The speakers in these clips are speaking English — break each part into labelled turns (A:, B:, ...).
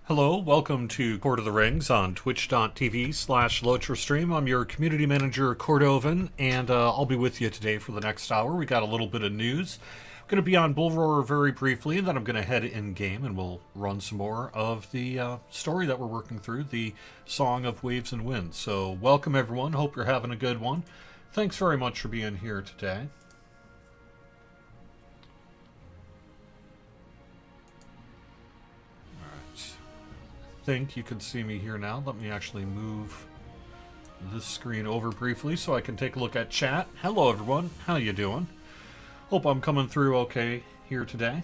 A: Hello, welcome to Court of the Rings on twitch.tv/LotraStream. I'm your community manager, Cordovan, and I'll be with you today for the next hour. We got a little bit of news. I'm going to be on Bull Roar very briefly, and then I'm going to head in-game and we'll run some more of the story that we're working through, the Song of Waves and Winds. So welcome everyone, hope you're having a good one. Thanks very much for being here today. Think you can see me here now. Let me actually move this screen over briefly so I can take a look at chat. Hello everyone, how you doing? Hope I'm coming through okay here today.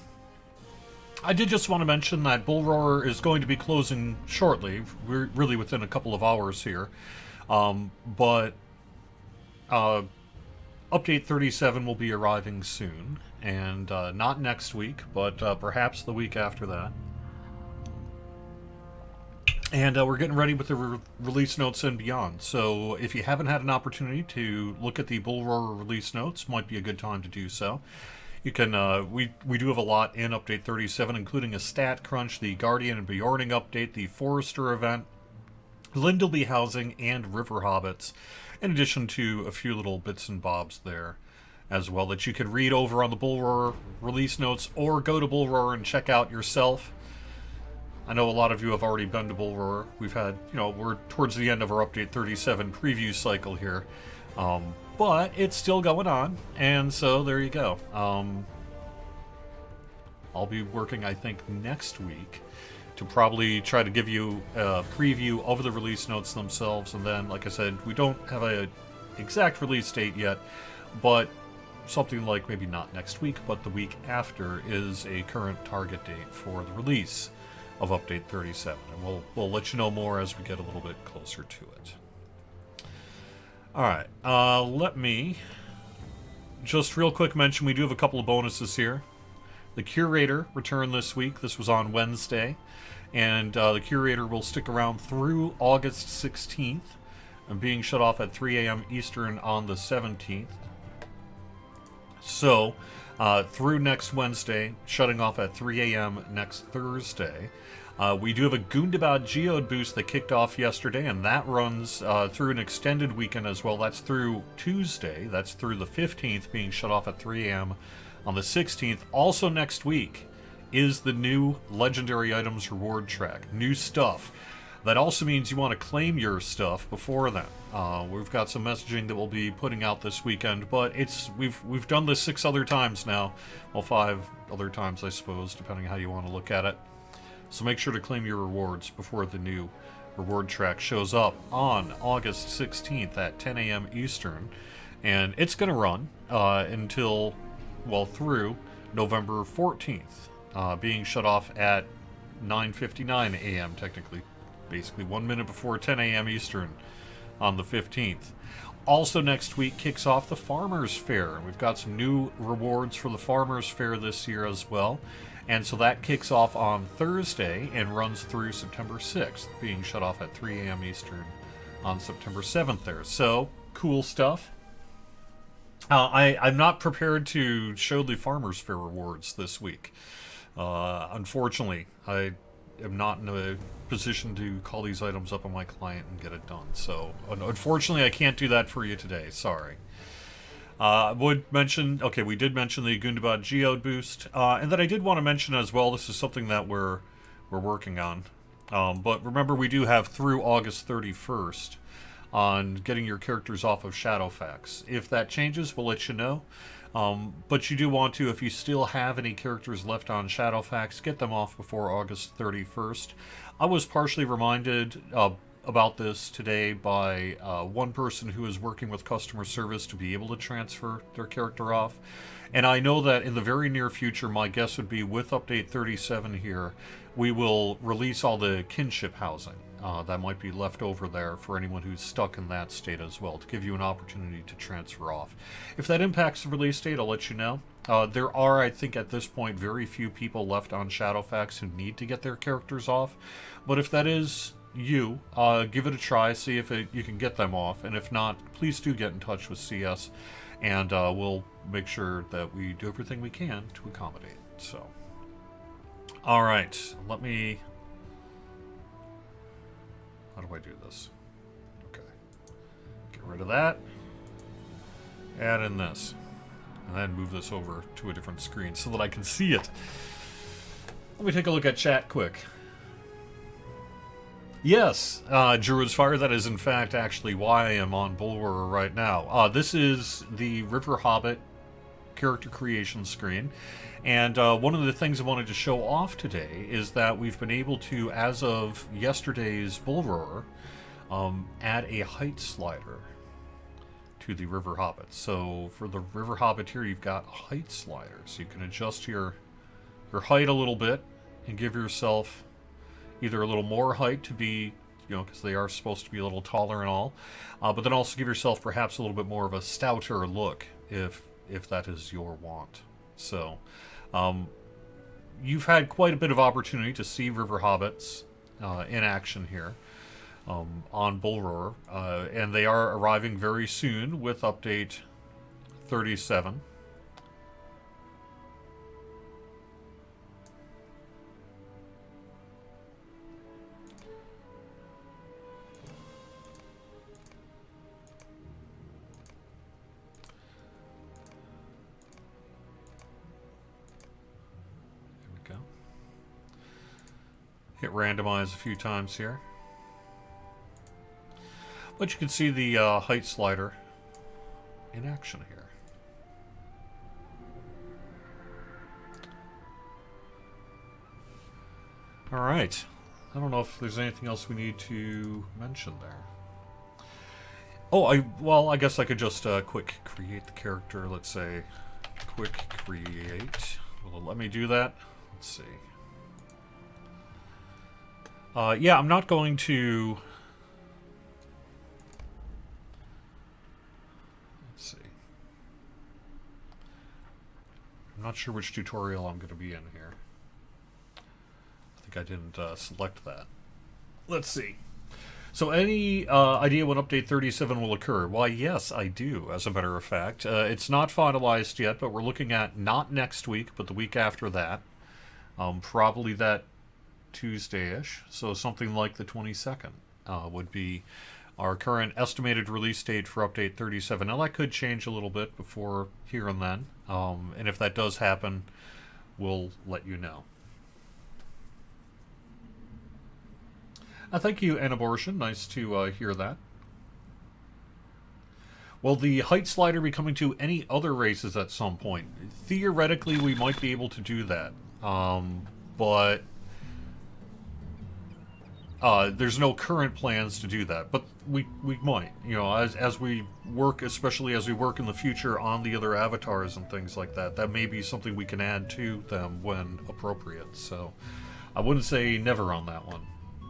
A: I did just want to mention that Bull Roar is going to be closing shortly. We're really within a couple of hours here. But Update 37 will be arriving soon. And not next week, but perhaps the week after that. And we're getting ready with the release notes and beyond. So if you haven't had an opportunity to look at the Bull Roar release notes, might be a good time to do so. You can we do have a lot in Update 37, including a stat crunch, the Guardian and Bjorning update, the Forester event, Lindleby housing, and River Hobbits, in addition to a few little bits and bobs there as well that you can read over on the Bull Roar release notes or go to Bull Roar and check out yourself. I know a lot of you have already been to Bull Roar. We've had, we're towards the end of our Update 37 preview cycle here. But it's still going on, and so there you go. I'll be working, I think, next week to probably try to give you a preview of the release notes themselves, and then, like I said, we don't have an exact release date yet, but something like maybe not next week, but the week after is a current target date for the release of Update 37, and we'll let you know more as we get a little bit closer to it. Alright, let me just real quick mention we do have a couple of bonuses here. The Curator returned this week. This was on Wednesday, and the Curator will stick around through August 16th, and being shut off at 3 a.m. Eastern on the 17th. So, through next Wednesday, shutting off at 3 a.m. next Thursday. We do have a Gundabad Geode boost that kicked off yesterday, and that runs through an extended weekend as well. That's through Tuesday. That's through the 15th, being shut off at 3 a.m. on the 16th. Also next week is the new Legendary Items reward track. New stuff. That also means you want to claim your stuff before then. We've got some messaging that we'll be putting out this weekend, but we've done this 6 other times now. Well, 5 other times, I suppose, depending on how you want to look at it. So make sure to claim your rewards before the new reward track shows up on August 16th at 10 a.m. Eastern. And it's going to run until, through November 14th, being shut off at 9:59 a.m. technically. Basically 1 minute before 10 a.m. Eastern on the 15th. Also next week kicks off the Farmers Fair. We've got some new rewards for the Farmers Fair this year as well. And so that kicks off on Thursday and runs through September 6th, being shut off at 3 a.m. Eastern on September 7th there. So, cool stuff. I'm not prepared to show the Farmers Fair rewards this week. Unfortunately, I am not in a position to call these items up on my client and get it done. So, unfortunately, I can't do that for you today. Sorry. I would mention, we did mention the Gundabad Geode boost, and then I did want to mention as well, this is something that we're working on. But remember, we do have through August 31st on getting your characters off of Shadowfax. If that changes, we'll let you know. But you do want to, if you still have any characters left on Shadowfax, get them off before August 31st. I was partially reminded about this today by one person who is working with customer service to be able to transfer their character off. And I know that in the very near future, my guess would be with Update 37 here, we will release all the kinship housing that might be left over there for anyone who's stuck in that state as well, to give you an opportunity to transfer off. If that impacts the release date, I'll let you know. There are, I think, at this point, very few people left on Shadowfax who need to get their characters off. But if that is you, give it a try, see if you can get them off, and if not, please do get in touch with CS, and we'll make sure that we do everything we can to accommodate. So, alright, let me How do I do this? Okay. Get rid of that. Add in this. And then move this over to a different screen so that I can see it. Let me take a look at chat quick. Yes, Druid's Fire, that is in fact actually why I am on Bulwer right now. This is the River Hobbit character creation screen. And one of the things I wanted to show off today is that we've been able to, as of yesterday's Bulwer, add a height slider to the River Hobbit. So for the River Hobbit here, you've got a height slider. So you can adjust your height a little bit and give yourself either a little more height to be, because they are supposed to be a little taller and all, but then also give yourself perhaps a little bit more of a stouter look if that is your want. So you've had quite a bit of opportunity to see River Hobbits in action here on Bulwer, and they are arriving very soon with update 37. Hit randomize a few times here. But you can see the height slider in action here. Alright. I don't know if there's anything else we need to mention there. Oh, I guess I could just quick create the character. Let's say quick create. Will it let me do that? Let's see. Yeah, I'm not going to... Let's see. I'm not sure which tutorial I'm going to be in here. I think I didn't select that. Let's see. So any idea when update 37 will occur? Why, yes, I do, as a matter of fact. It's not finalized yet, but we're looking at not next week, but the week after that. Probably that Tuesday-ish, so something like the 22nd would be our current estimated release date for update 37. Now that could change a little bit before here and then, and if that does happen, we'll let you know. Thank you, An Abortion. Nice to hear that. Will the height slider be coming to any other races at some point? Theoretically, we might be able to do that, but there's no current plans to do that, but we might, as we work, especially as we work in the future on the other avatars and things like that. That may be something we can add to them when appropriate. So I wouldn't say never on that one,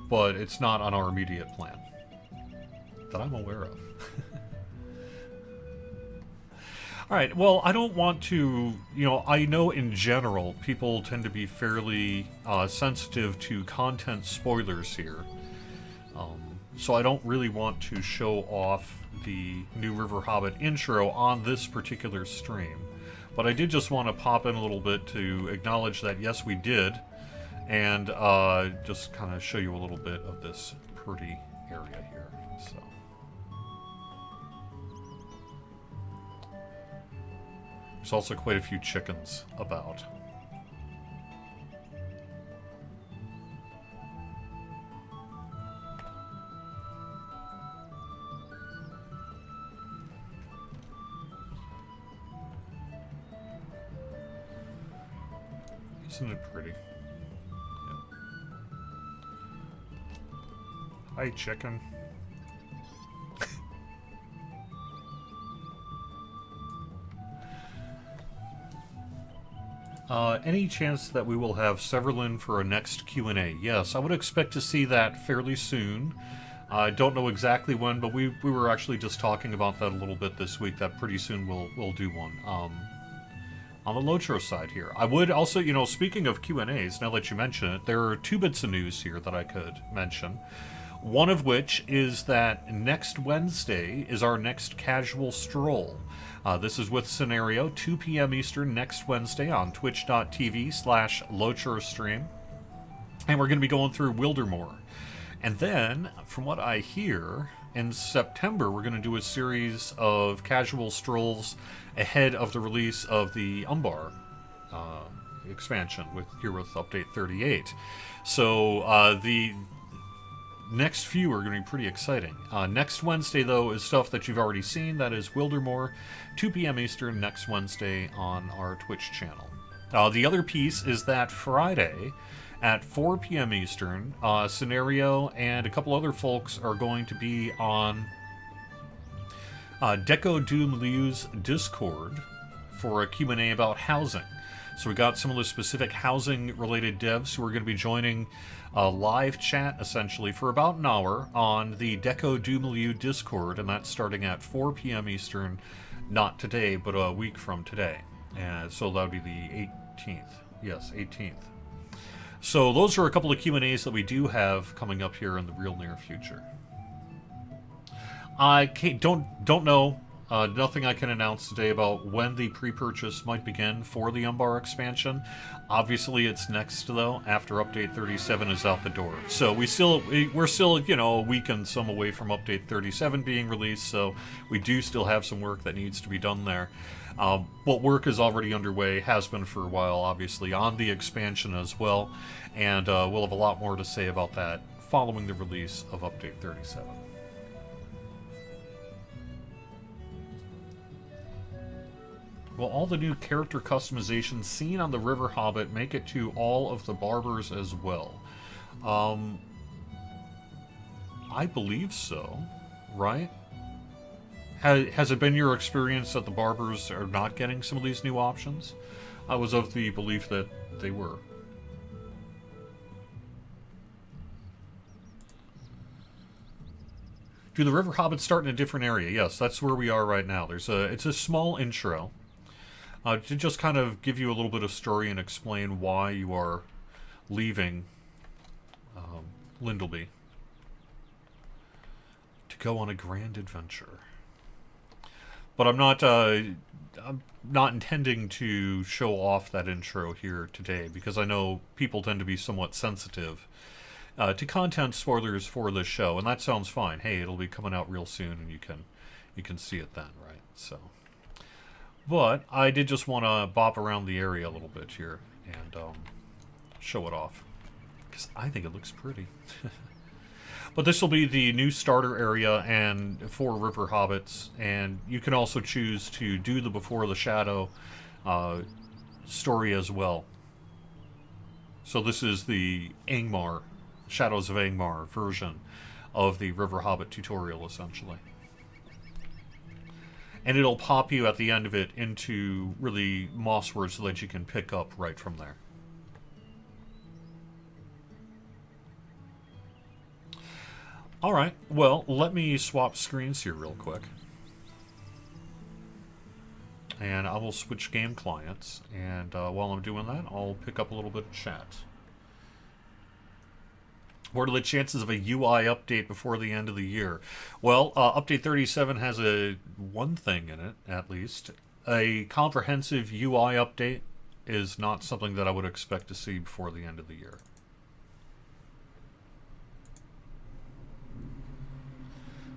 A: but it's not on our immediate plan that I'm aware of. All right, well, I don't want to, I know in general people tend to be fairly sensitive to content spoilers here. So I don't really want to show off the new River Hobbit intro on this particular stream. But I did just want to pop in a little bit to acknowledge that, yes, we did. And just kind of show you a little bit of this pretty area here. So. There's also quite a few chickens about. Isn't it pretty? Yep. Hi, chicken. Any chance that we will have Severlin for a next Q&A? Yes, I would expect to see that fairly soon. I don't know exactly when, but we were actually just talking about that a little bit this week, that pretty soon we'll do one. On the Lotro side here. I would also, speaking of Q&As, now that you mention it, there are 2 bits of news here that I could mention. One of which is that next Wednesday is our next casual stroll. This is with Scenario, 2 p.m. Eastern next Wednesday on twitch.tv/LocherStream. And we're going to be going through Wildermore. And then, from what I hear, in September we're going to do a series of casual strolls ahead of the release of the Umbar uh, expansion with Update 38. So the next few are going to be pretty exciting. Next Wednesday, though, is stuff that you've already seen. That is Wildermore, 2 p.m. Eastern, next Wednesday on our Twitch channel. The other piece is that Friday at 4 p.m. Eastern, Scenario and a couple other folks are going to be on Deco Doom Liu's Discord for a Q&A about housing. So we got some of the specific housing-related devs who are going to be joining a live chat, essentially, for about an hour on the Deco Doom Liu Discord, and that's starting at 4 p.m. Eastern, not today, but a week from today. And so that would be the 18th. Yes, 18th. So those are a couple of Q&As that we do have coming up here in the real near future. I don't know. Nothing I can announce today about when the pre-purchase might begin for the Umbar expansion. Obviously, it's next, though, after Update 37 is out the door. So we're still, a week and some away from Update 37 being released, so we do still have some work that needs to be done there. But work is already underway, has been for a while, obviously, on the expansion as well, and we'll have a lot more to say about that following the release of Update 37. Will all the new character customizations seen on the River Hobbit make it to all of the barbers as well? I believe so, right? Has it been your experience that the barbers are not getting some of these new options? I was of the belief that they were. Do the River Hobbits start in a different area? Yes, that's where we are right now. It's a small intro. To just kind of give you a little bit of story and explain why you are leaving Lindleby to go on a grand adventure. But I'm not intending to show off that intro here today because I know people tend to be somewhat sensitive to content spoilers for this show, and that sounds fine. Hey, it'll be coming out real soon, and you can see it then, right? So. But I did just want to bop around the area a little bit here and show it off. Because I think it looks pretty. But this will be the new starter area and for River Hobbits. And you can also choose to do the Before the Shadow story as well. So this is the Angmar, Shadows of Angmar version of the River Hobbit tutorial, essentially. And it'll pop you at the end of it into really Mossword so that you can pick up right from there. Alright, well, let me swap screens here real quick. And I will switch game clients. And while I'm doing that, I'll pick up a little bit of chat. What are the chances of a UI update before the end of the year? Well, Update 37 has one thing in it, at least. A comprehensive UI update is not something that I would expect to see before the end of the year.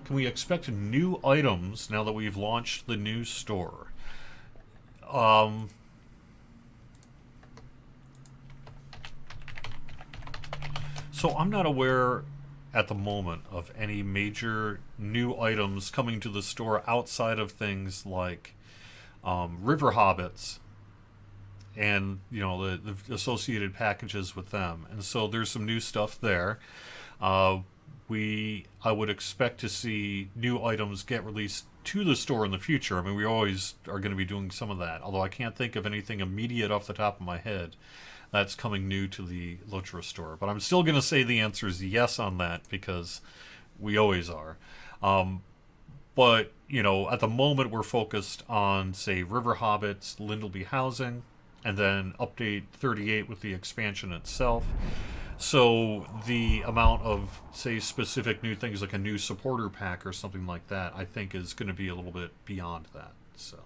A: Can we expect new items now that we've launched the new store? So I'm not aware at the moment of any major new items coming to the store outside of things like River Hobbits and the associated packages with them. And so there's some new stuff there. I would expect to see new items get released to the store in the future. I mean, we always are going to be doing some of that, although I can't think of anything immediate off the top of my head that's coming new to the Lotra store. But I'm still going to say the answer is yes on that because we always are. But, at the moment we're focused on, say, River Hobbits, Lindleby Housing, and then Update 38 with the expansion itself. So the amount of, say, specific new things like a new supporter pack or something like that, I think is going to be a little bit beyond that. So.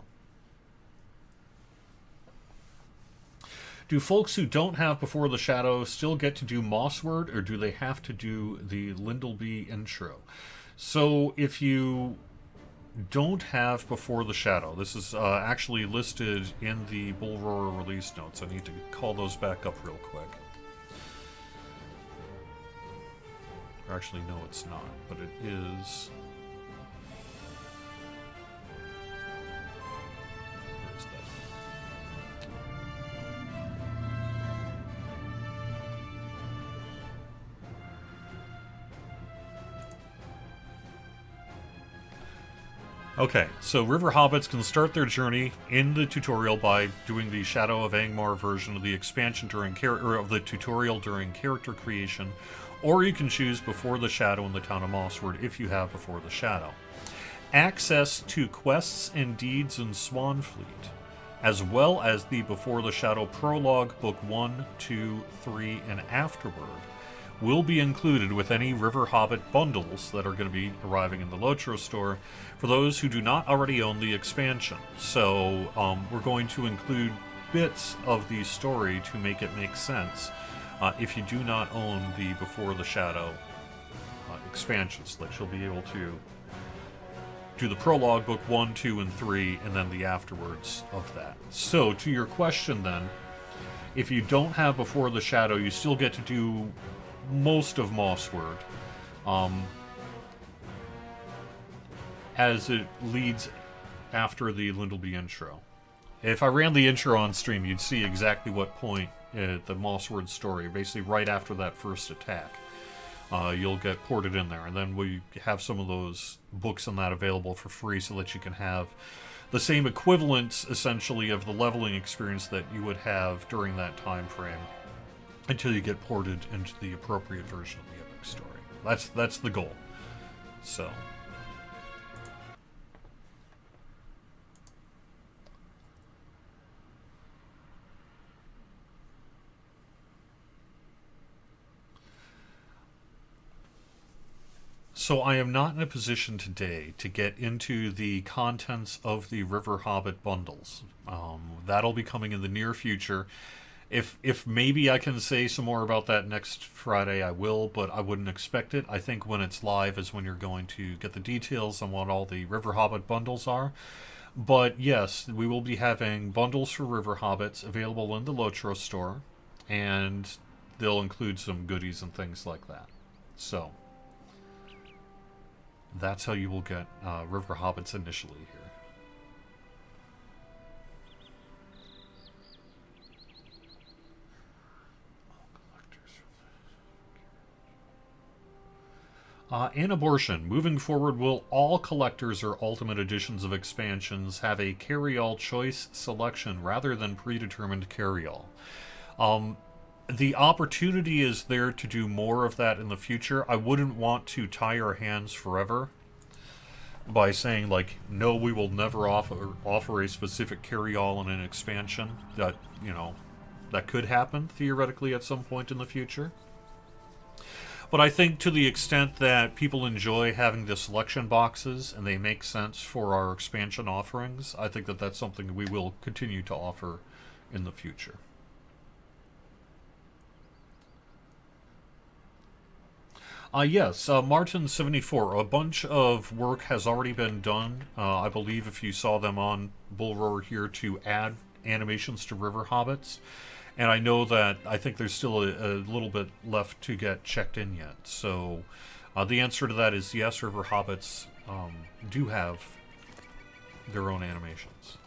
A: Do folks who don't have Before the Shadow still get to do Mossword, or do they have to do the Lindleby intro? So if you don't have Before the Shadow, this is actually listed in the Bull Roar release notes. I need to call those back up real quick. Or actually, no, it's not, but it is. Where is that? Okay, so River Hobbits can start their journey in the tutorial by doing the Shadow of Angmar version of the expansion during of the tutorial during character creation, or you can choose Before the Shadow in the town of Mossword if you have Before the Shadow. Access to quests and deeds in Swanfleet, as well as the Before the Shadow prologue, book 1, 2, 3, and Afterward, will be included with any River Hobbit bundles that are going to be arriving in the Lotro store for those who do not already own the expansion. So we're going to include bits of the story to make it make sense if you do not own the Before the Shadow expansions, that you'll be able to do the prologue, book 1, 2, and 3, and then the afterwards of that. So to your question then, if you don't have Before the Shadow, you still get to do most of Mossword, as it leads after the Lindleby intro. If I ran the intro on stream, you'd see exactly what point the Mossword story, basically right after that first attack, you'll get ported in there. And then we have some of those books and that available for free so that you can have the same equivalents, essentially, of the leveling experience that you would have during that time frame, until you get ported into the appropriate version of the epic story. That's the goal. So I am not in a position today to get into the contents of the River Hobbit bundles. That'll be coming in the near future. If maybe I can say some more about that next Friday, I will, but I wouldn't expect it. I think when it's live is when you're going to get the details on what all the River Hobbit bundles are. But yes, we will be having bundles for River Hobbits available in the Lotro store, and they'll include some goodies and things like that. So that's how you will get River Hobbits initially here. And abortion. Moving forward, will all collectors or ultimate editions of expansions have a carry-all choice selection rather than predetermined carry-all? The opportunity is there to do more of that in the future. I wouldn't want to tie our hands forever by saying, like, no, we will never offer a specific carry-all in an expansion. That, that could happen, theoretically, at some point in the future. But I think to the extent that people enjoy having the selection boxes and they make sense for our expansion offerings, I think that that's something we will continue to offer in the future. Yes, Martin74, a bunch of work has already been done. I believe if you saw them on Bull Roar here, to add animations to River Hobbits. And I know that I think there's still a little bit left to get checked in yet. So the answer to that is yes, River Hobbits do have their own animations.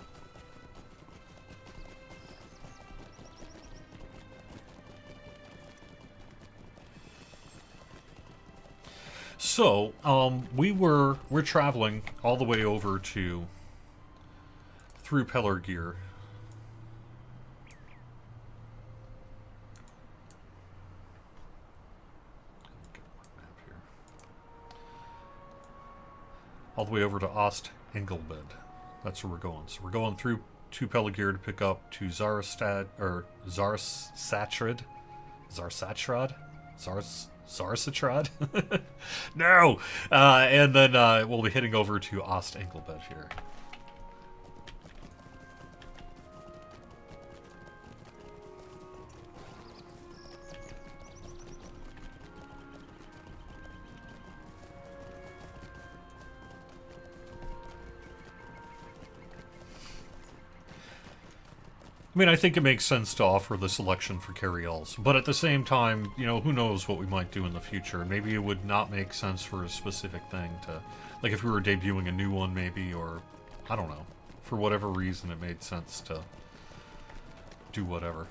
A: So we're traveling all the way over through Pelargir. All the way over to Ost Engelbed. That's where we're going. So we're going through to Pelargir to pick up to Zarsatrid. No! And then we'll be heading over to Ost Engelbed here. I mean, I think it makes sense to offer the selection for carry-alls, but at the same time, you know, who knows what we might do in the future. Maybe it would not make sense for a specific thing to, like if we were debuting a new one maybe, or, I don't know, for whatever reason it made sense to do whatever.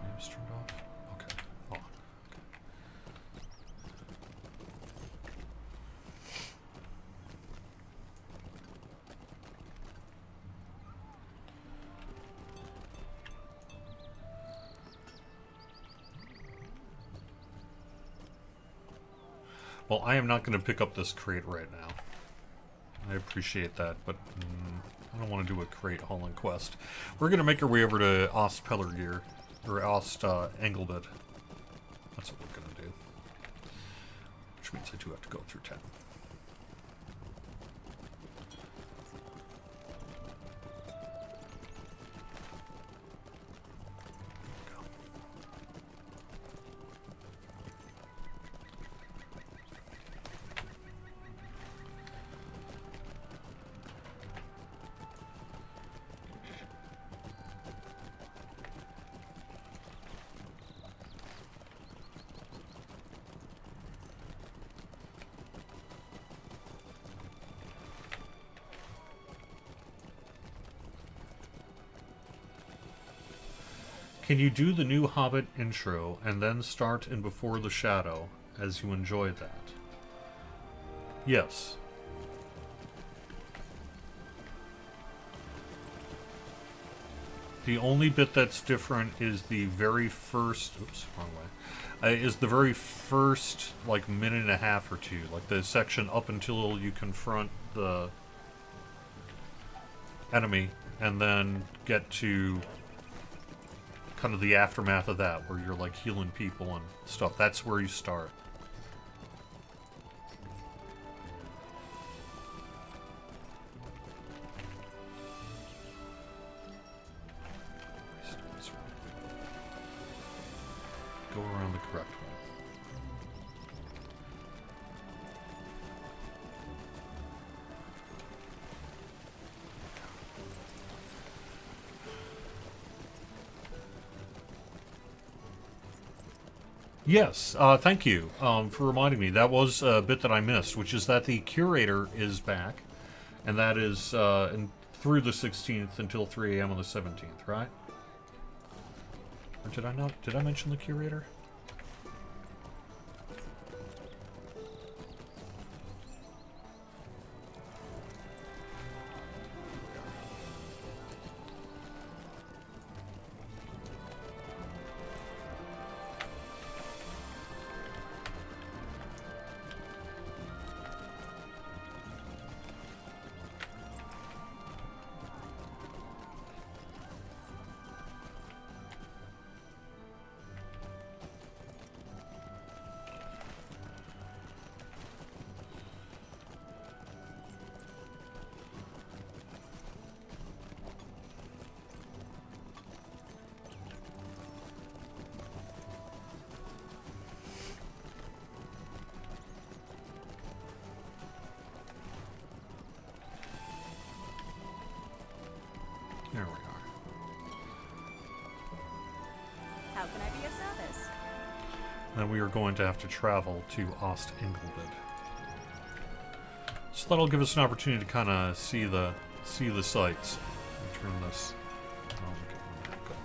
A: Names turned off? Okay. Oh, okay. Well, I am not going to pick up this crate right now. I appreciate that, but I don't want to do a crate hauling quest. We're going to make our way over to Ost Pellergear, or Ost Engelbed. That's what we're going to do. Which means I do have to go through town. Can you do the new Hobbit intro and then start in Before the Shadow as you enjoy that? Yes. The only bit that's different is the very first... Oops, wrong way. Is the very first, like, minute and a half or two. Like, the section up until you confront the enemy and then get to kind of the aftermath of that, where you're like healing people and stuff. That's where you start. Go around the correct way. Yes, thank you for reminding me. That was a bit that I missed, which is that the curator is back, and that is through the 16th until 3 a.m. on the 17th, right? Or did I not? Did I mention the curator? There we are.
B: How can I be of service?
A: Then we are going to have to travel to Ost Engelbed. So that'll give us an opportunity to kind of see the sights. Turn this. Oh, get the map going.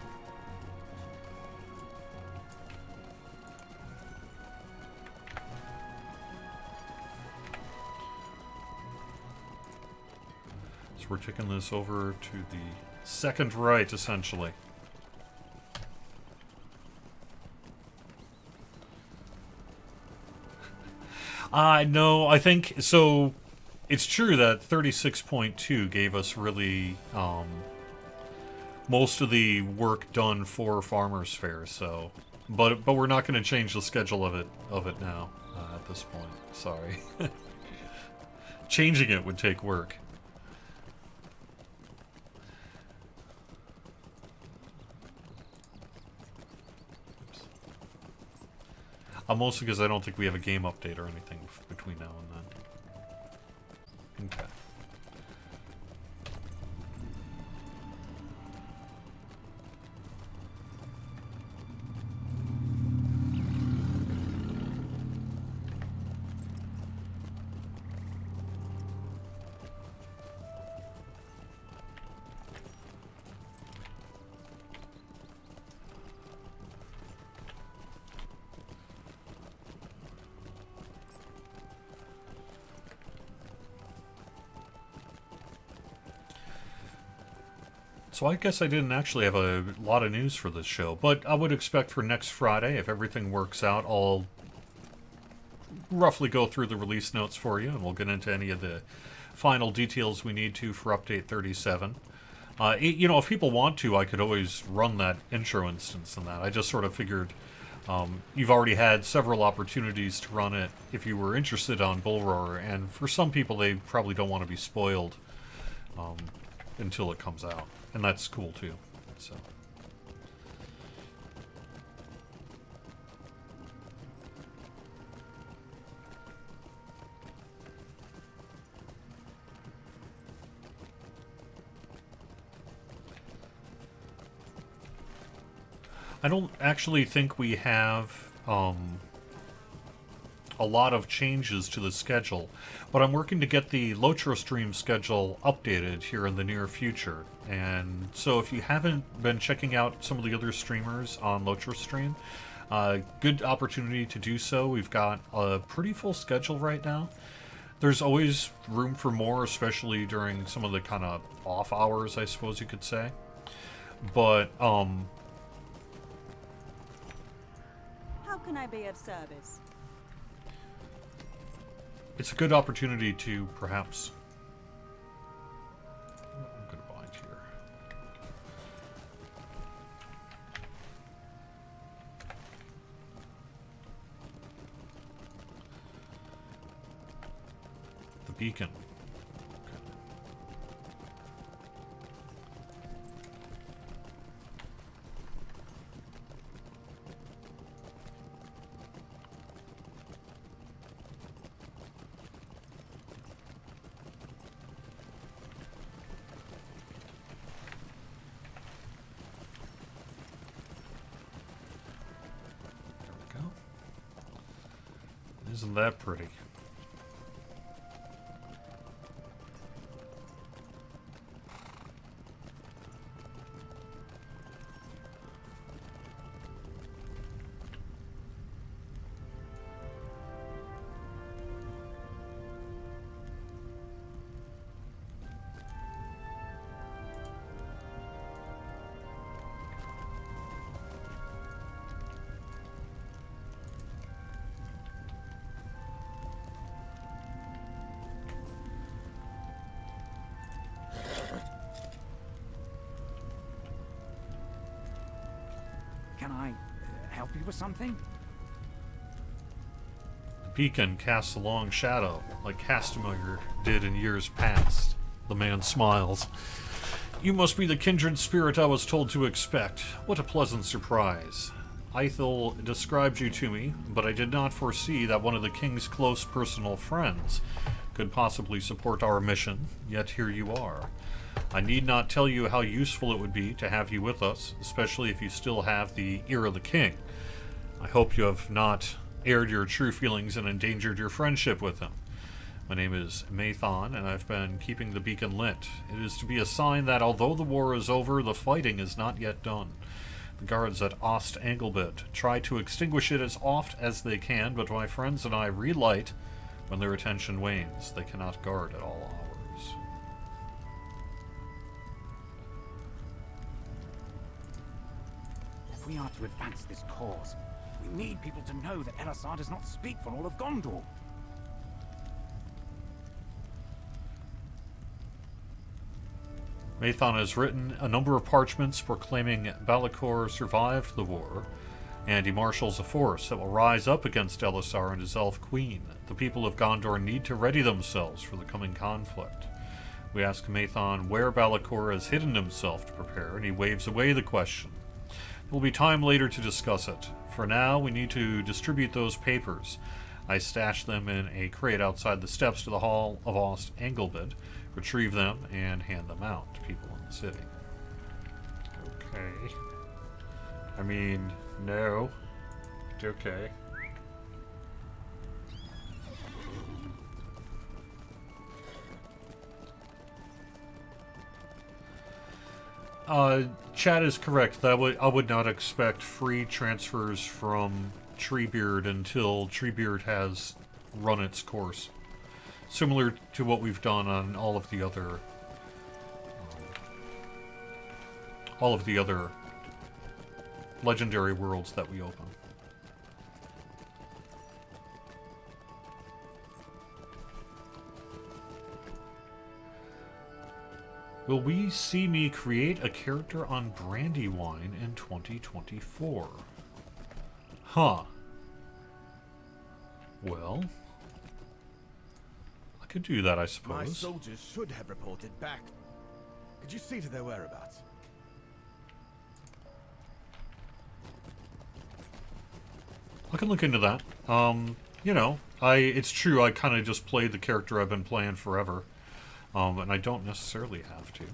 A: So we're taking this over to the second right, essentially. No, I think so. It's true that 36.2 gave us really most of the work done for Farmers Fair. So, but we're not going to change the schedule of it now at this point. Sorry. Changing it would take work. Mostly because I don't think we have a game update or anything between now and then. Okay. So I guess I didn't actually have a lot of news for this show, but I would expect for next Friday, if everything works out, I'll roughly go through the release notes for you, and we'll get into any of the final details we need to for Update 37. You know, if people want to, I could always run that intro instance and that. I just sort of figured you've already had several opportunities to run it if you were interested on Bullroarer, and for some people, they probably don't want to be spoiled until it comes out. And that's cool too. So I don't actually think we have a lot of changes to the schedule, but I'm working to get the Lotro stream schedule updated here in the near future. And so if you haven't been checking out some of the other streamers on Lotro stream, good opportunity to do so. We've got a pretty full schedule right now. There's always room for more, especially during some of the kind of off hours, I suppose you could say. But
B: How can I be of service?
A: it's a good opportunity to perhaps... I'm going to bind here. The beacon. Isn't that pretty?
C: Can I help you with something?
A: The beacon casts a long shadow, like Castamir did in years past. The man smiles. You must be the kindred spirit I was told to expect. What a pleasant surprise. Ithel described you to me, but I did not foresee that one of the king's close personal friends could possibly support our mission, yet here you are. I need not tell you how useful it would be to have you with us, especially if you still have the ear of the king. I hope you have not aired your true feelings and endangered your friendship with him. My name is Mathon, and I've been keeping the beacon lit. It is to be a sign that although the war is over, the fighting is not yet done. The guards at Ost Anglebit try to extinguish it as oft as they can, but my friends and I relight when their attention wanes. They cannot guard at all hours.
C: If we are to advance this cause, we need people to know that Elisar does not speak for all of Gondor.
A: Mathon has written a number of parchments proclaiming Balakor survived the war, and he marshals a force that will rise up against Elisar and his elf queen. The people of Gondor need to ready themselves for the coming conflict. We ask Mathon where Balakor has hidden himself to prepare, and he waves away the question. There will be time later to discuss it. For now, we need to distribute those papers. I stash them in a crate outside the steps to the Hall of Ost Engelbid, retrieve them, and hand them out to people in the city. Okay. I mean, no. Okay. Chat is correct. I would not expect free transfers from Treebeard until Treebeard has run its course. Similar to what we've done on all of the other legendary worlds that we open. Will we see me create a character on Brandywine in 2024? Huh. Well, I could do that, I suppose.
D: My soldiers should have reported back. Could you see to their whereabouts?
A: I can look into that. You know, it's true, I kind of just played the character I've been playing forever. And I don't necessarily have to.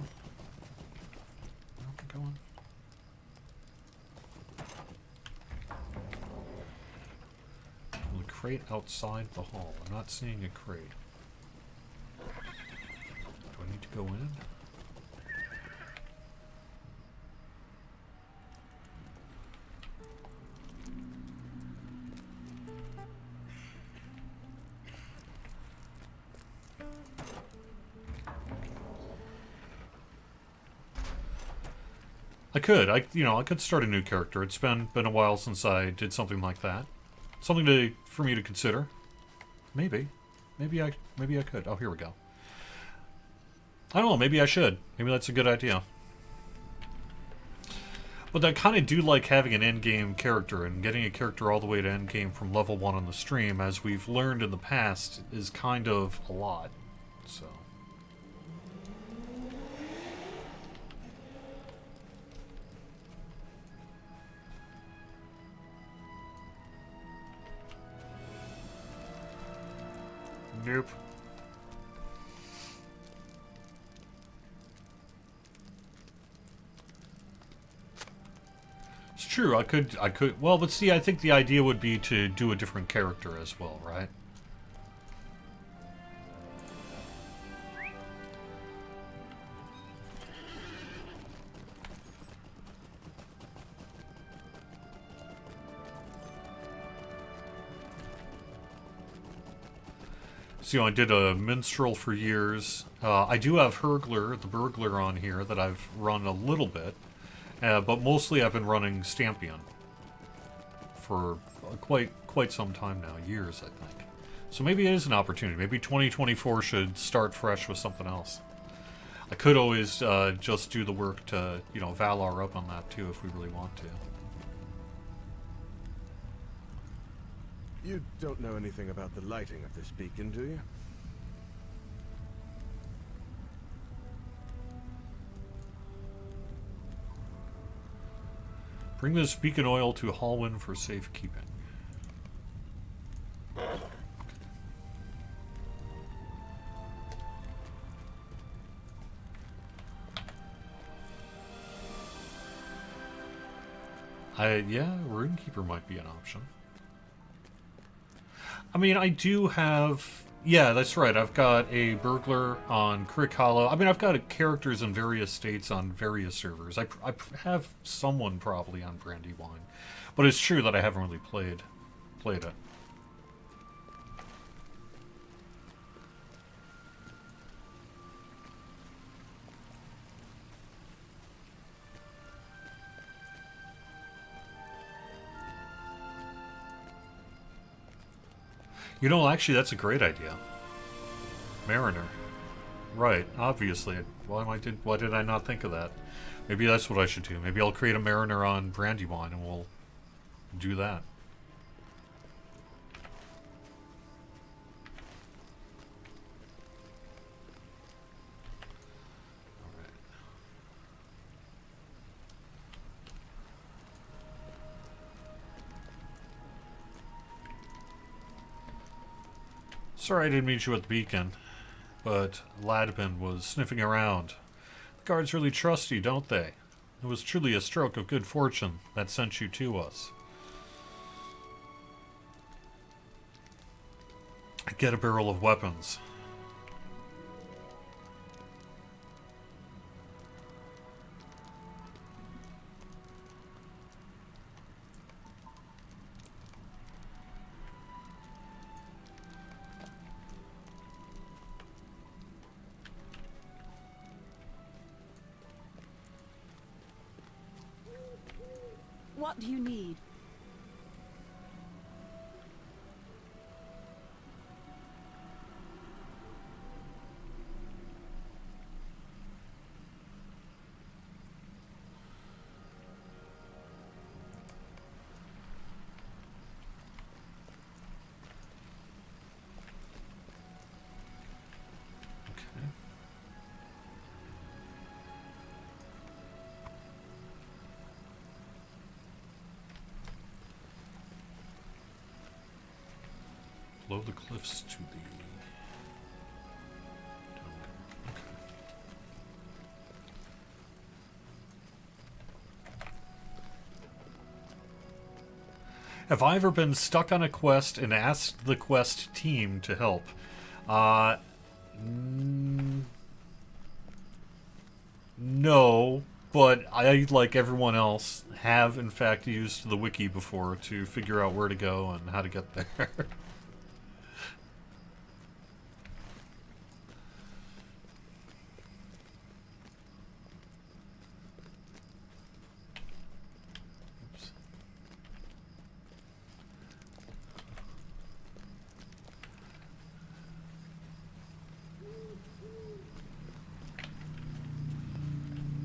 A: Go on. The crate outside the hall. I'm not seeing a crate. Do I need to go in? I could start a new character. It's been a while since I did something like that. Something for me to consider. Maybe I could. Oh, here we go. I don't know. Maybe I should. Maybe that's a good idea. But I kind of do like having an endgame character, and getting a character all the way to endgame from level 1 on the stream, as we've learned in the past, is kind of a lot. So. Nope. It's true, I could, well, but see, I think the idea would be to do a different character as well, right? So, I did a minstrel for years. I do have Hurgler, the burglar, on here that I've run a little bit. But mostly I've been running Stampion for quite some time now, years, I think. So maybe it is an opportunity. Maybe 2024 should start fresh with something else. I could always just do the work to, Valar up on that too if we really want to.
D: You don't know anything about the lighting of this beacon, do you?
A: Bring this beacon oil to Hallwyn for safekeeping. Yeah, Runekeeper might be an option. I mean, I do have... Yeah, that's right. I've got a burglar on Crick Hollow. I mean, I've got characters in various states on various servers. I have someone probably on Brandywine. But it's true that I haven't really played it. Actually, that's a great idea. Mariner. Right, obviously. Why did I not think of that? Maybe that's what I should do. Maybe I'll create a Mariner on Brandywine and we'll do that. Sorry I didn't meet you at the beacon, but Ladman was sniffing around. The guards really trust you, don't they? It was truly a stroke of good fortune that sent you to us. Get a barrel of weapons.
B: What do you need?
A: Okay. Below the cliffs to the... Okay. Have I ever been stuck on a quest and asked the quest team to help? No, but I, like everyone else, have in fact used the wiki before to figure out where to go and how to get there.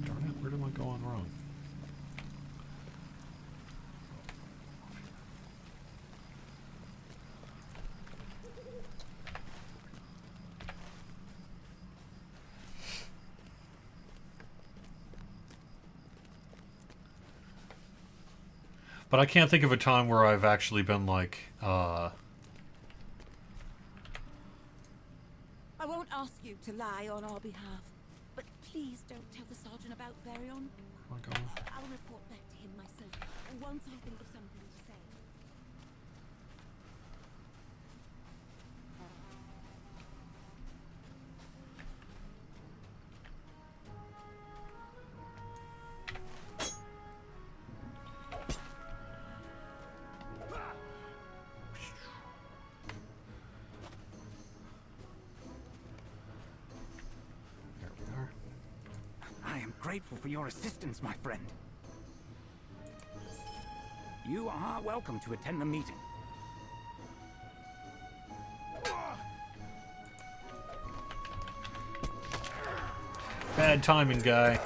A: Darn it, where am I going wrong? But I can't think of a time where I've actually been like,
B: I won't ask you to lie on our behalf, but please don't tell the sergeant about Varion.
A: where am I going?
B: I'll report back to him myself once I think of something to say.
A: There we are.
C: I am grateful for your assistance, my friend. You are welcome to attend the meeting.
A: Bad timing, guy.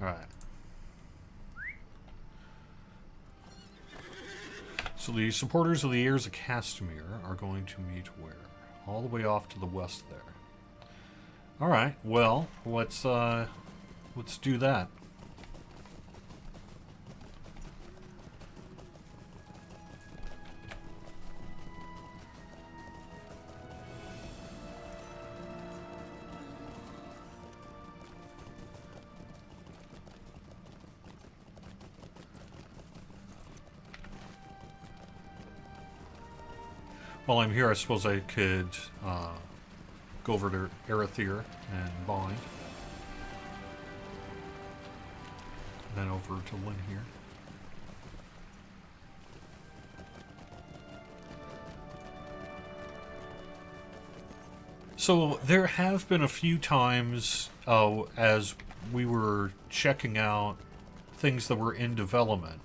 A: Alright. So the supporters of the heirs of Castamere are going to meet where? All the way off to the west there. Alright, well, let's do that. While I'm here, I suppose I could go over to Erethyr and bind. Then over to Lynn here. So there have been a few times as we were checking out things that were in development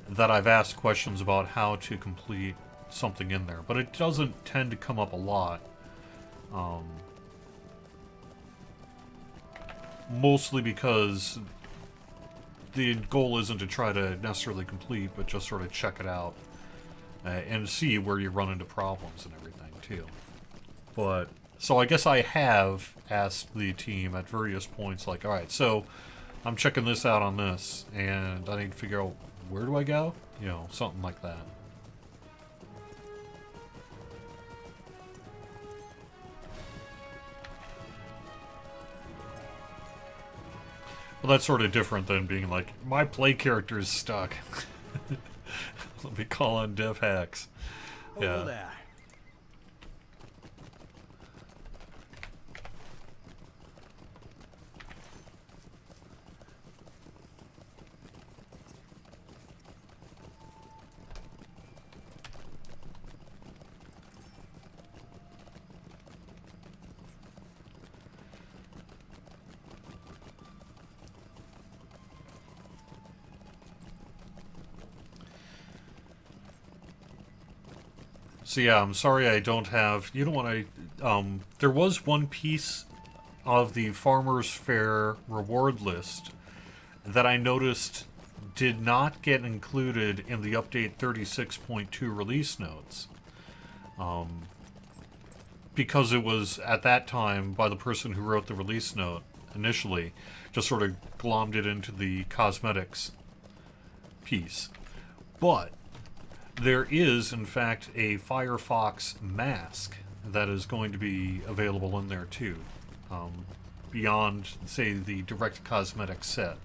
A: that I've asked questions about how to complete something in there, but it doesn't tend to come up a lot. Mostly because the goal isn't to try to necessarily complete, but just sort of check it out and see where you run into problems and everything too. But so I guess I have asked the team at various points, like, all right, so I'm checking this out on this, and I need to figure out where do I go, you know, something like that. Well, that's sort of different than being like, my play character is stuck. Let me call on dev hacks.
D: Over there.
A: So yeah, I'm sorry I don't have... You know what there was one piece of the Farmer's Fair reward list that I noticed did not get included in the update 36.2 release notes. Because it was, at that time, by the person who wrote the release note initially, just sort of glommed it into the cosmetics piece. But there is, in fact, a Firefox mask that is going to be available in there, too. Beyond, say, the direct cosmetics set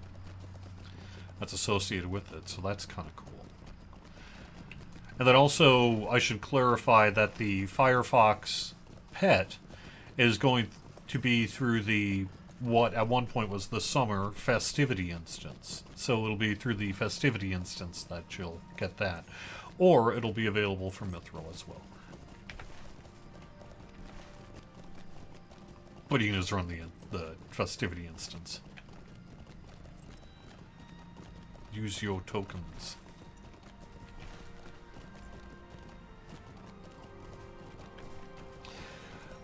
A: that's associated with it, so that's kind of cool. And then also, I should clarify that the Firefox pet is going to be through the, what at one point was the summer festivity instance. So it'll be through the festivity instance that you'll get that. Or it'll be available for Mithril as well. But you can just run the festivity instance. Use your tokens.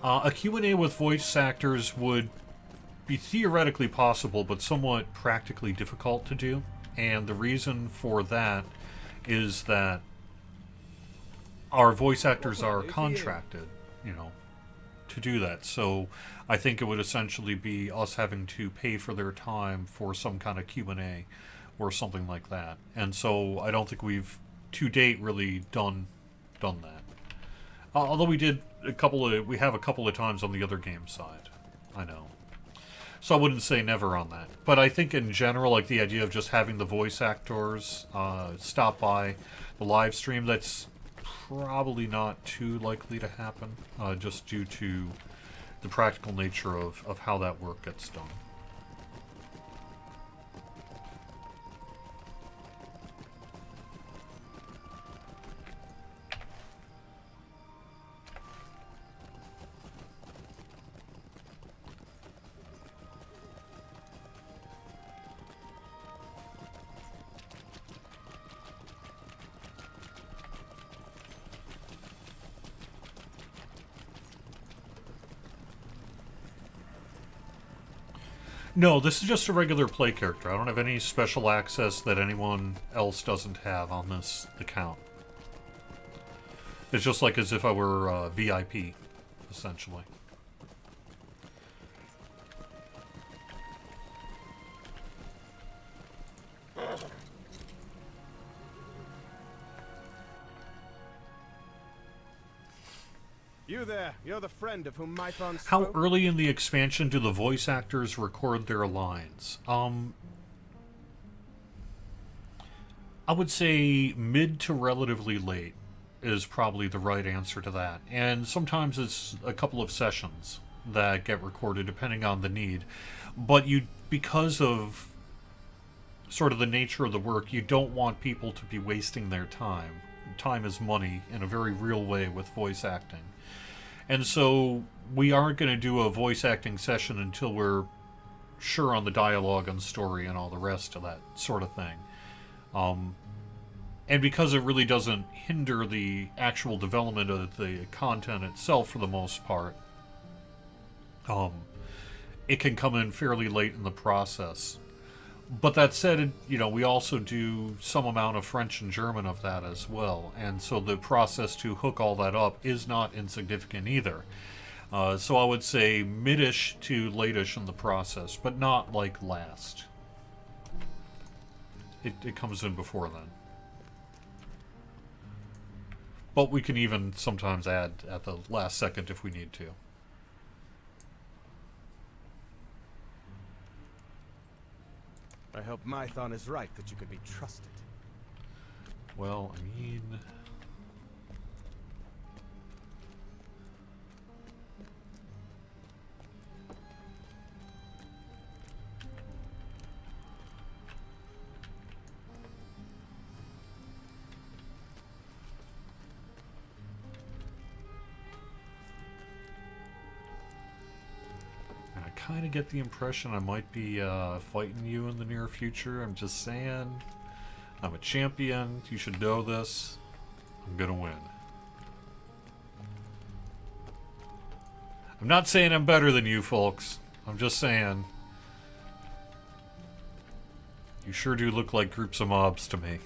A: A Q&A with voice actors would be theoretically possible, but somewhat practically difficult to do. And the reason for that is that our voice actors are contracted, you know, to do that. So I think it would essentially be us having to pay for their time for some kind of Q&A or something like that. And so I don't think we've, to date, really done that. Although we have a couple of times on the other game side. I know. So I wouldn't say never on that. But I think in general, like the idea of just having the voice actors stop by the live stream, that's probably not too likely to happen, just due to the practical nature of how that work gets done. No, this is just a regular play character. I don't have any special access that anyone else doesn't have on this account. It's just like as if I were VIP, essentially.
D: You there, you're the friend of whom Mython spoke?
A: How early in the expansion do the voice actors record their lines? I would say mid to relatively late is probably the right answer to that. And sometimes it's a couple of sessions that get recorded depending on the need. But because of sort of the nature of the work, you don't want people to be wasting their time. Time is money in a very real way with voice acting. And so we aren't going to do a voice acting session until we're sure on the dialogue and story and all the rest of that sort of thing. And because it really doesn't hinder the actual development of the content itself for the most part, it can come in fairly late in the process. But that said, we also do some amount of French and German of that as well. And so the process to hook all that up is not insignificant either. So I would say mid-ish to late-ish in the process, but not like last. It comes in before then. But we can even sometimes add at the last second if we need to.
D: I hope Mython is right that you can be trusted.
A: Well, I mean... I kind of get the impression I might be fighting you in the near future. I'm just saying. I'm a champion. You should know this. I'm gonna win. I'm not saying I'm better than you folks. I'm just saying. You sure do look like groups of mobs to me.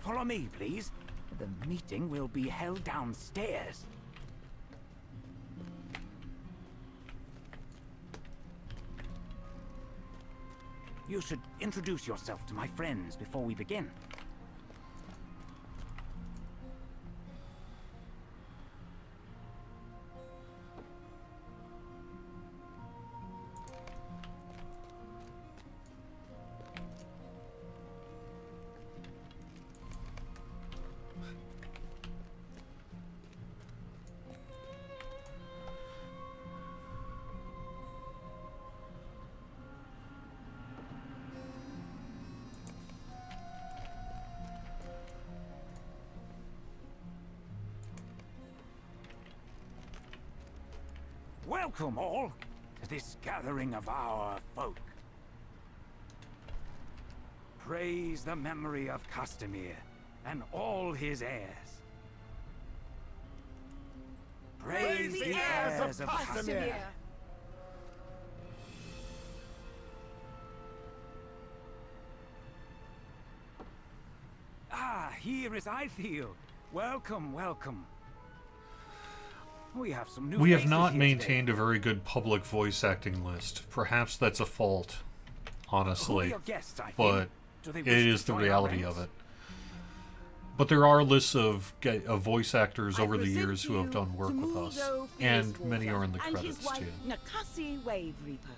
C: Follow me, please. The meeting will be held downstairs. You should introduce yourself to my friends before we begin. Welcome all to this gathering of our folk. Praise the memory of Castamir and all his heirs. Praise the heirs of Castamir. Ah, here is Ithiel. Welcome, welcome. We have some new
A: We have
C: faces
A: not
C: here
A: maintained
C: today.
A: a very good public voice acting list. Perhaps that's a fault,
C: Who are
A: honestly.
C: your guests, Ithiel?
A: But
C: Do they
A: it
C: wish to
A: is the
C: join our
A: reality
C: ranks?
A: of it. But there are lists of voice actors
B: I
A: over the
B: present
A: years who have
B: you
A: done work
B: to
A: with us.
B: Muldo
A: And many
B: Fiercewater
A: are in the
B: and his
A: credits
B: wife,
A: too.
B: Nakasi Wave Reaper.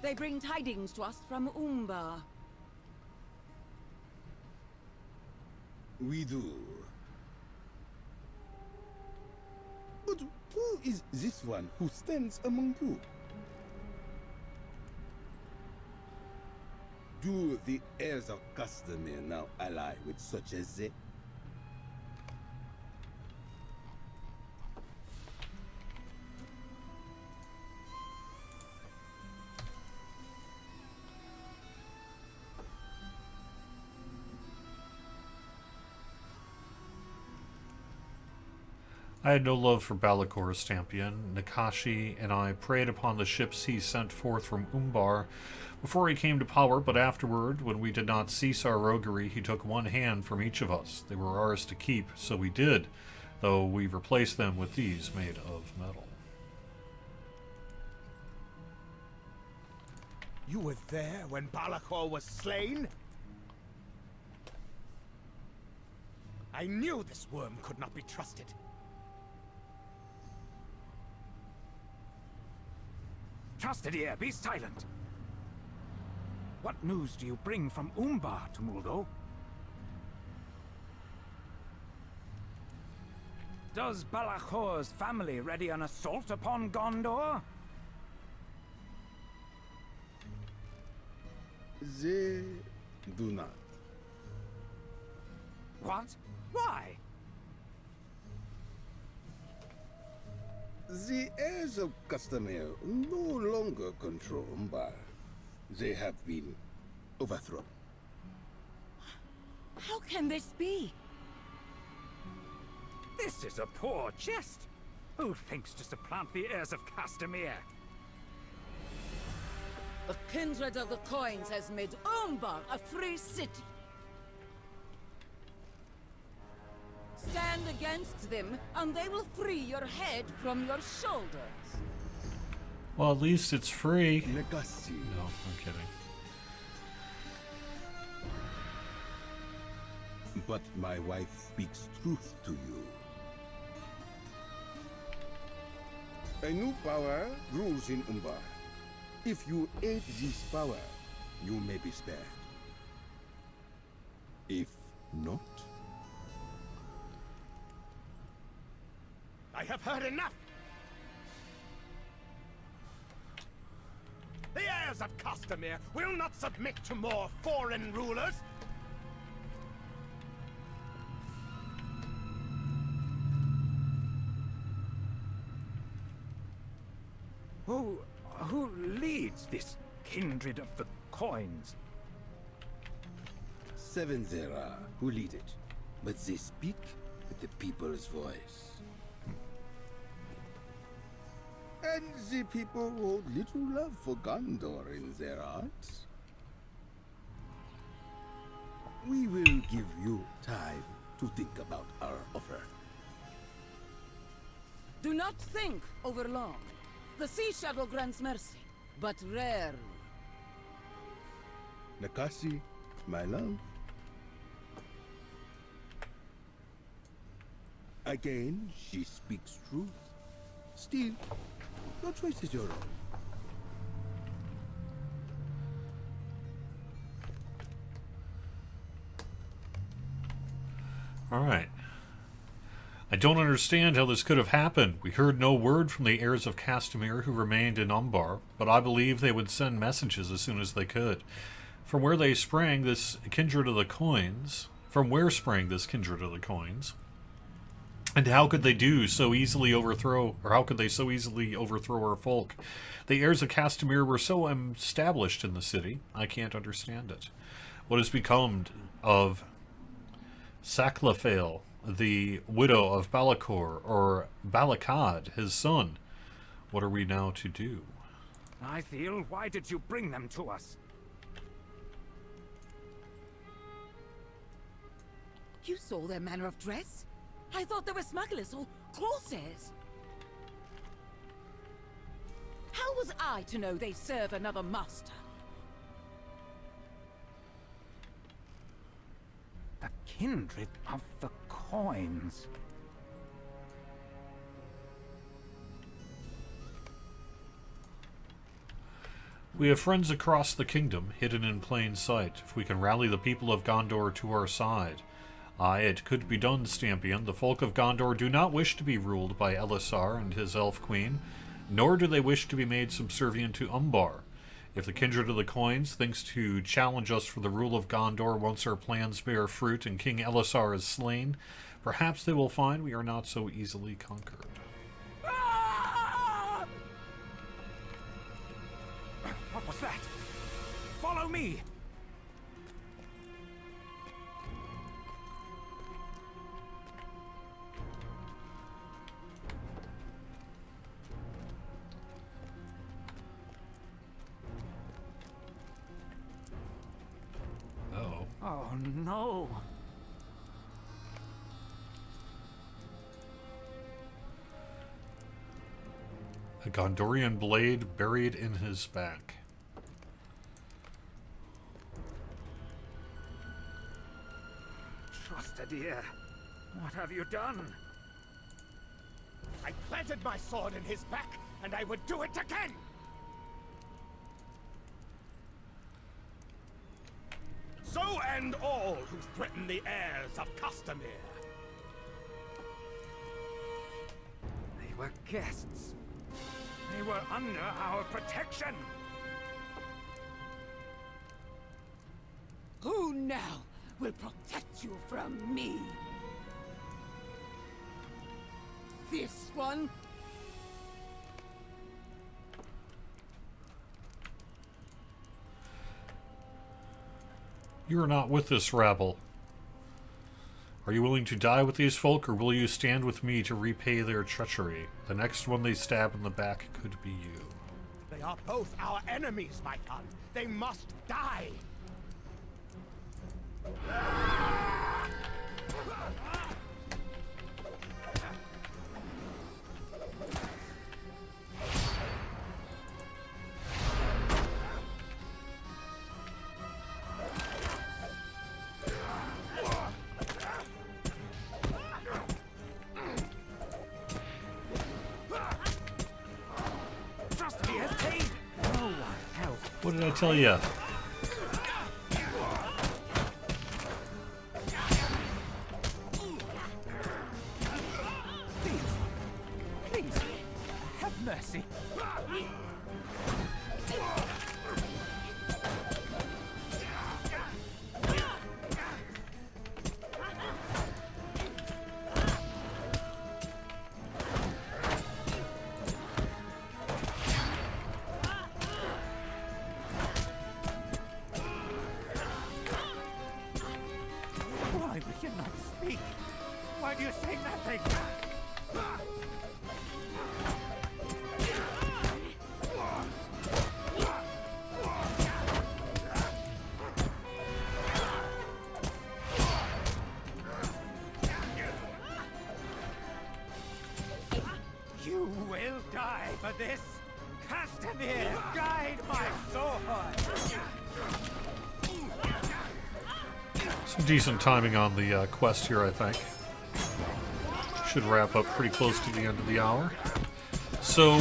B: They bring tidings to us from Umbar.
E: We do. But who is this one who stands among you? Do the heirs of Castamir now ally with such as they?
A: I had no love for Balakor's champion. Nakashi and I preyed upon the ships he sent forth from Umbar before he came to power, but afterward, when we did not cease our roguery, he took one hand from each of us. They were ours to keep, so we did, though we replaced them with these made of metal.
D: You were there when Balakor was slain? I knew this worm could not be trusted.
C: Trusted ear, be silent. What news do you bring from Umbar, Tumuldo? Does Balachor's family ready an assault upon Gondor?
E: They do not.
C: What? Why?
E: The heirs of Castamere no longer control Umbar. They have been overthrown.
B: How can this be?
C: This is a poor jest. Who thinks to supplant the heirs of Castamere?
B: The kindred of the coins has made Umbar a free city. Stand against them, and they will free your head from your shoulders.
A: Well, at least it's free.
E: Legacy.
A: No, I'm kidding.
E: But my wife speaks truth to you. A new power rules in Umbar. If you aid this power, you may be spared. If not...
D: I have heard enough! The heirs of Castamere will not submit to more foreign rulers!
C: Who leads this kindred of the coins?
E: 7 there are who lead it, but they speak with the people's voice. And the people hold little love for Gondor in their hearts. We will give you time to think about our offer.
B: Do not think over long. The Sea Shadow grants mercy, but rarely.
E: Nakasi, my love. Again, she speaks truth. Still, your choice is your own.
A: All right. I don't understand how this could have happened. We heard no word from the heirs of Castamere who remained in Umbar, but I believe they would send messages as soon as they could. From where they sprang this kindred of the coins, from where sprang this kindred of the coins, and how could they so easily overthrow our folk? The heirs of Castamere were so established in the city, I can't understand it. What has become of Saclafail, the widow of Balakor, or Balakad, his son? What are we now to do?
C: Ithiel, why did you bring them to us?
B: You saw their manner of dress? I thought they were smugglers or corsairs. How was I to know they serve another master?
C: The kindred of the coins.
A: We have friends across the kingdom, hidden in plain sight. If we can rally the people of Gondor to our side. Aye, it could be done, Stampion. The folk of Gondor do not wish to be ruled by Elisar and his elf queen, nor do they wish to be made subservient to Umbar. If the kindred of the coins thinks to challenge us for the rule of Gondor once our plans bear fruit and King Elisar is slain, perhaps they will find we are not so easily conquered.
C: What was that? Follow me! Oh no!
A: A Gondorian blade buried in his back.
C: Trustadier, what have you done?
D: I planted my sword in his back, and I would do it again! So end all who threaten the heirs of Castamere.
C: They were guests. They were under our protection.
B: Who now will protect you from me? This one?
A: You are not with this rabble. Are you willing to die with these folk, or will you stand with me to repay their treachery? The next one they stab in the back could be you.
C: They are both our enemies, my son. They must die.
A: What did I tell you?
C: Please, have mercy. Why will you not speak? Why do you say nothing? You will die for this! Castamere, guide my sword!
A: Some decent timing on the quest here, I think. Should wrap up pretty close to the end of the hour. So,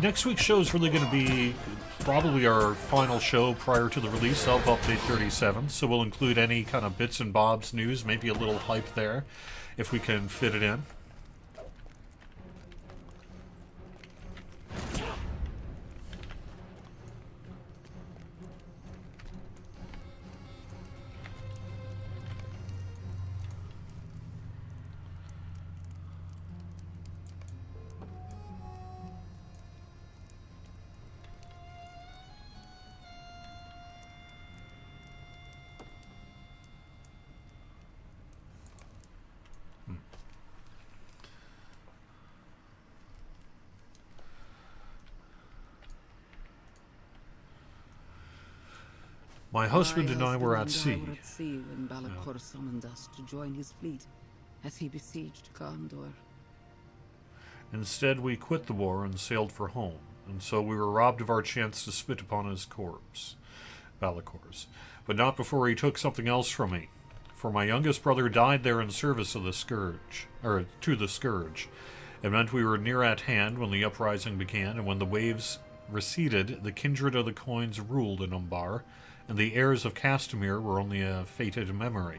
A: next week's show is really going to be probably our final show prior to the release of Update 37. So we'll include any kind of bits and bobs news, maybe a little hype there, if we can fit it in. My husband and I were at sea.
F: When Balakor summoned us to join his fleet as he besieged Gondor.
A: Instead, we quit the war and sailed for home, and so we were robbed of our chance to spit upon his corpse, Balakor's, but not before he took something else from me. For my youngest brother died there in service of the scourge, or to the scourge. It meant we were near at hand when the uprising began, and when the waves receded, the kindred of the coins ruled in Umbar, and the heirs of Castamere were only a fated memory.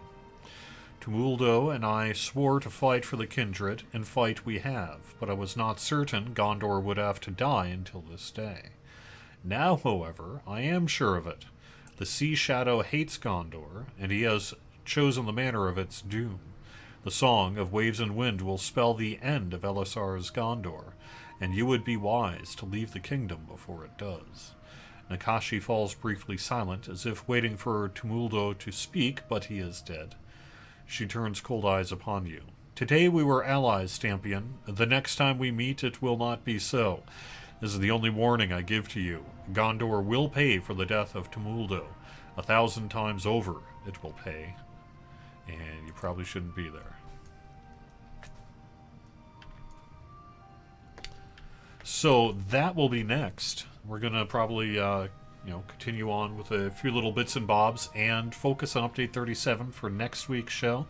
A: Tumuldo and I swore to fight for the kindred, and fight we have, but I was not certain Gondor would have to die until this day. Now, however, I am sure of it. The Sea Shadow hates Gondor, and he has chosen the manner of its doom. The song of waves and wind will spell the end of Elisar's Gondor, and you would be wise to leave the kingdom before it does. Nakashi falls briefly silent, as if waiting for Tumuldo to speak, but he is dead. She turns cold eyes upon you. Today we were allies, Stampion. The next time we meet, it will not be so. This is the only warning I give to you. Gondor will pay for the death of Tumuldo. 1,000 times over it will pay. And you probably shouldn't be there. So that will be next. We're going to probably, continue on with a few little bits and bobs and focus on Update 37 for next week's show.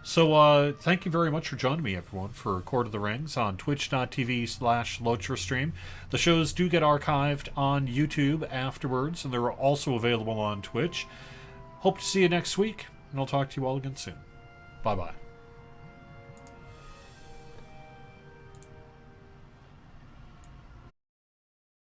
A: So thank you very much for joining me, everyone, for Court of the Rings on twitch.tv/LotraStream. The shows do get archived on YouTube afterwards, and they're also available on Twitch. Hope to see you next week, and I'll talk to you all again soon. Bye-bye.